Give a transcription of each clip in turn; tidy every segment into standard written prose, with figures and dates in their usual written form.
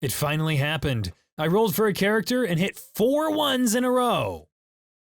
It finally happened. I rolled for a character and hit 4 ones in a row.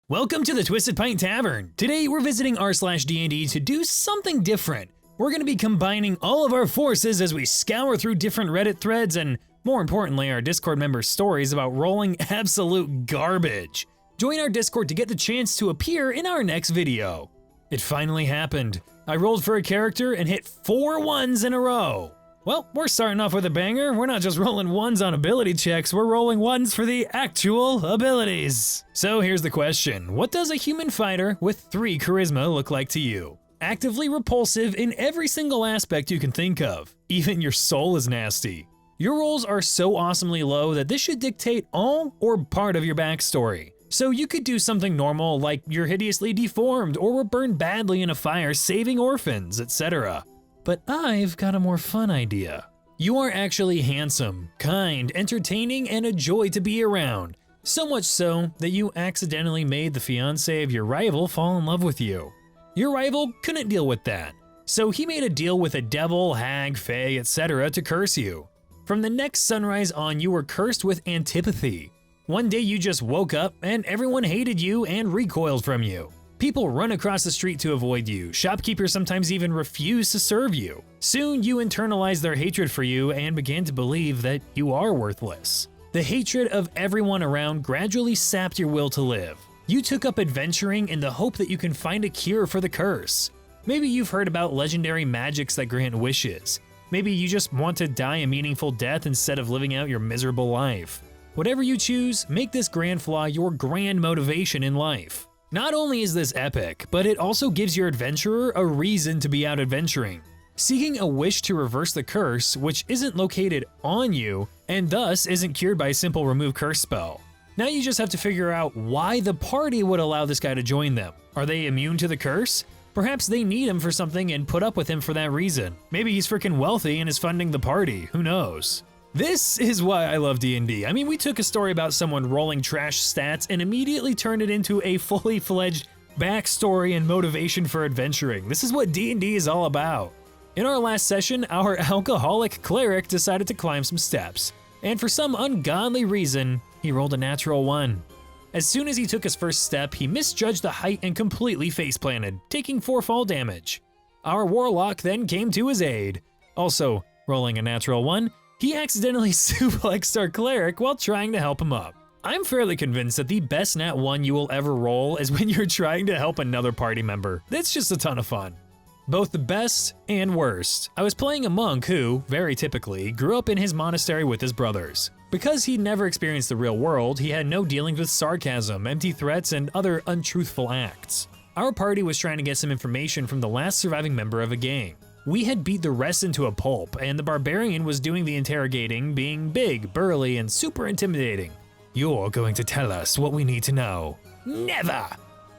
Welcome to the Twisted Pint Tavern. Today we're visiting r/D&D to do something different. We're going to be combining all of our forces as we scour through different Reddit threads and, more importantly, our Discord members' stories about rolling absolute garbage. Join our Discord to get the chance to appear in our next video. It finally happened. I rolled for a character and hit 4 ones in a row. Well, we're starting off with a banger. We're not just rolling ones on ability checks, we're rolling ones for the actual abilities. So here's the question. What does a human fighter with 3 charisma look like to you? Actively repulsive in every single aspect you can think of. Even your soul is nasty. Your rolls are so awesomely low that this should dictate all or part of your backstory. So you could do something normal like you're hideously deformed or were burned badly in a fire saving orphans, etc. But I've got a more fun idea. You are actually handsome, kind, entertaining, and a joy to be around. So much so that you accidentally made the fiancé of your rival fall in love with you. Your rival couldn't deal with that, so he made a deal with a devil, hag, fae, etc. to curse you. From the next sunrise on, you were cursed with antipathy. One day you just woke up and everyone hated you and recoiled from you. People run across the street to avoid you. Shopkeepers sometimes even refuse to serve you. Soon you internalized their hatred for you and began to believe that you are worthless. The hatred of everyone around gradually sapped your will to live. You took up adventuring in the hope that you can find a cure for the curse. Maybe you've heard about legendary magics that grant wishes. Maybe you just want to die a meaningful death instead of living out your miserable life. Whatever you choose, make this grand flaw your grand motivation in life. Not only is this epic, but it also gives your adventurer a reason to be out adventuring. Seeking a wish to reverse the curse, which isn't located on you, and thus isn't cured by a simple remove curse spell. Now you just have to figure out why the party would allow this guy to join them. Are they immune to the curse? Perhaps they need him for something and put up with him for that reason. Maybe he's freaking wealthy and is funding the party, who knows? This is why I love D&D. I mean, we took a story about someone rolling trash stats and immediately turned it into a fully fledged backstory and motivation for adventuring. This is what D&D is all about. In our last session, our alcoholic cleric decided to climb some steps, and for some ungodly reason, he rolled a natural 1. As soon as he took his first step, he misjudged the height and completely face-planted, taking 4 fall damage. Our warlock then came to his aid. Also, rolling a natural 1, he accidentally suplexed our cleric while trying to help him up. I'm fairly convinced that the best nat 1 you will ever roll is when you're trying to help another party member. That's just a ton of fun. Both the best and worst. I was playing a monk who, very typically, grew up in his monastery with his brothers. Because he'd never experienced the real world, he had no dealings with sarcasm, empty threats, and other untruthful acts. Our party was trying to get some information from the last surviving member of a gang. We had beat the rest into a pulp, and the barbarian was doing the interrogating, being big, burly, and super intimidating. You're going to tell us what we need to know. Never!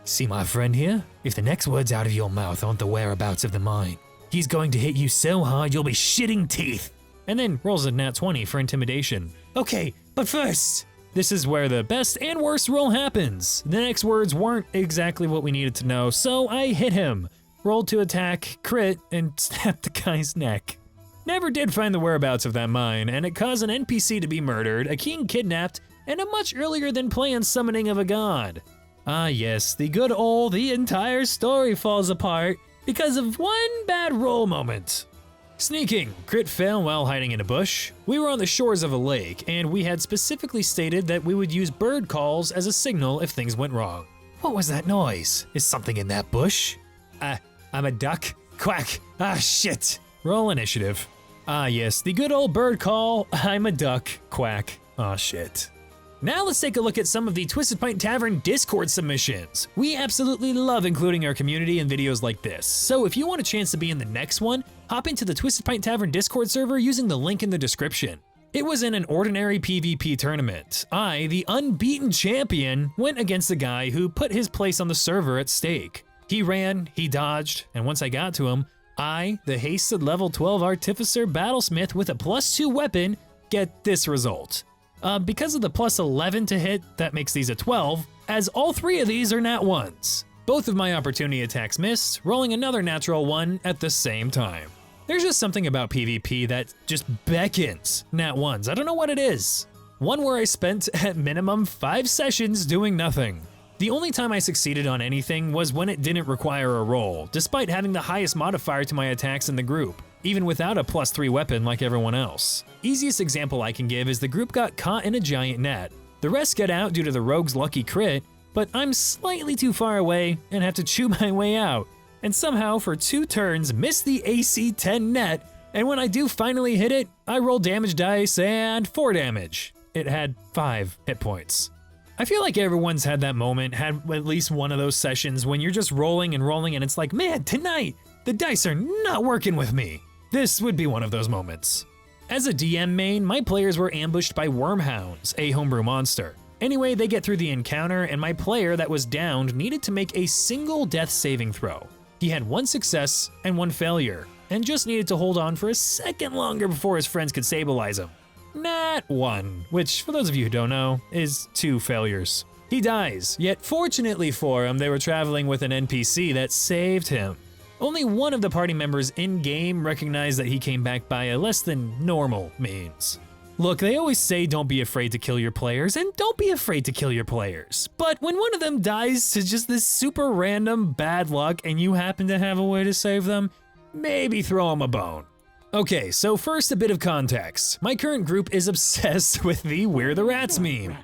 See my friend here? If the next words out of your mouth aren't the whereabouts of the mine, he's going to hit you so hard you'll be shitting teeth. And then rolls a nat 20 for intimidation. Okay, but first, this is where the best and worst roll happens. The next words weren't exactly what we needed to know, so I hit him. Rolled to attack, crit, and snapped the guy's neck. Never did find the whereabouts of that mine, and it caused an NPC to be murdered, a king kidnapped, and a much earlier than planned summoning of a god. Ah yes, the entire story falls apart because of one bad roll moment. Sneaking, crit fail while hiding in a bush. We were on the shores of a lake, and we had specifically stated that we would use bird calls as a signal if things went wrong. What was that noise? Is something in that bush? I'm a duck. Quack. Ah, shit. Roll initiative. Ah, yes, the good old bird call. I'm a duck. Quack. Ah, shit. Now let's take a look at some of the Twisted Pint Tavern Discord submissions. We absolutely love including our community in videos like this, so if you want a chance to be in the next one, hop into the Twisted Pint Tavern Discord server using the link in the description. It was in an ordinary PvP tournament. I, the unbeaten champion, went against the guy who put his place on the server at stake. He ran, he dodged, and once I got to him, I, the hasted level 12 artificer battlesmith with a +2 weapon, get this result. Because of the +11 to hit, that makes these a 12, as all 3 of these are nat 1s. Both of my opportunity attacks missed, rolling another natural 1 at the same time. There's just something about PvP that just beckons nat ones. I don't know what it is. One where I spent at minimum 5 sessions doing nothing. The only time I succeeded on anything was when it didn't require a roll, despite having the highest modifier to my attacks in the group, even without a +3 weapon like everyone else. Easiest example I can give is the group got caught in a giant net. The rest got out due to the rogue's lucky crit, but I'm slightly too far away and have to chew my way out, and somehow for 2 turns miss the AC 10 net, and when I do finally hit it, I roll damage dice and 4 damage. It had 5 hit points. I feel like everyone's had that moment, had at least one of those sessions when you're just rolling and it's like, man, tonight, the dice are not working with me. This would be one of those moments. As a DM main, my players were ambushed by wormhounds, a homebrew monster. Anyway, they get through the encounter and my player that was downed needed to make a single death saving throw. He had 1 success and 1 failure, and just needed to hold on for a second longer before his friends could stabilize him. Nat 1, which for those of you who don't know, is 2 failures. He dies, yet fortunately for him, they were traveling with an NPC that saved him. Only one of the party members in-game recognized that he came back by a less than normal means. Look, they always say don't be afraid to kill your players, and don't be afraid to kill your players. But when one of them dies to just this super random bad luck and you happen to have a way to save them, maybe throw them a bone. Okay, so first a bit of context. My current group is obsessed with the We're the Rats meme.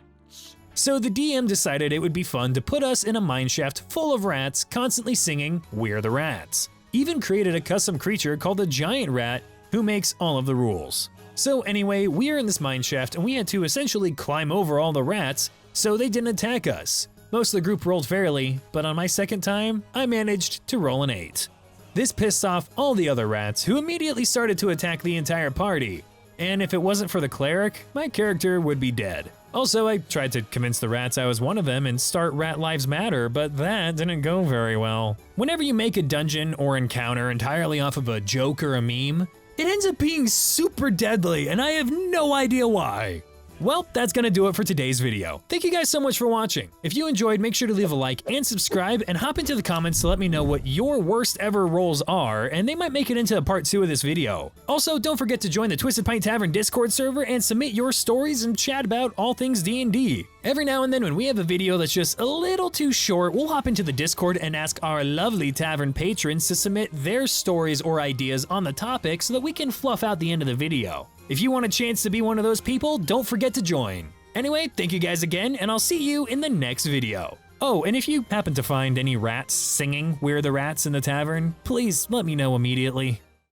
So the DM decided it would be fun to put us in a mineshaft full of rats constantly singing We're the Rats. Even created a custom creature called the Giant Rat who makes all of the rules. So anyway, we are in this mineshaft and we had to essentially climb over all the rats so they didn't attack us. Most of the group rolled fairly, but on my second time, I managed to roll an 8. This pissed off all the other rats who immediately started to attack the entire party. And if it wasn't for the cleric, my character would be dead. Also, I tried to convince the rats I was one of them and start Rat Lives Matter, but that didn't go very well. Whenever you make a dungeon or encounter entirely off of a joke or a meme, it ends up being super deadly, and I have no idea why. Well, that's gonna do it for today's video. Thank you guys so much for watching. If you enjoyed, make sure to leave a like and subscribe, and hop into the comments to let me know what your worst ever rolls are, and they might make it into part 2 of this video. Also, don't forget to join the Twisted Pint Tavern Discord server and submit your stories and chat about all things D&D. Every now and then when we have a video that's just a little too short, we'll hop into the Discord and ask our lovely tavern patrons to submit their stories or ideas on the topic so that we can fluff out the end of the video. If you want a chance to be one of those people, don't forget to join. Anyway, thank you guys again, and I'll see you in the next video. Oh, and if you happen to find any rats singing We're the Rats in the tavern, please let me know immediately.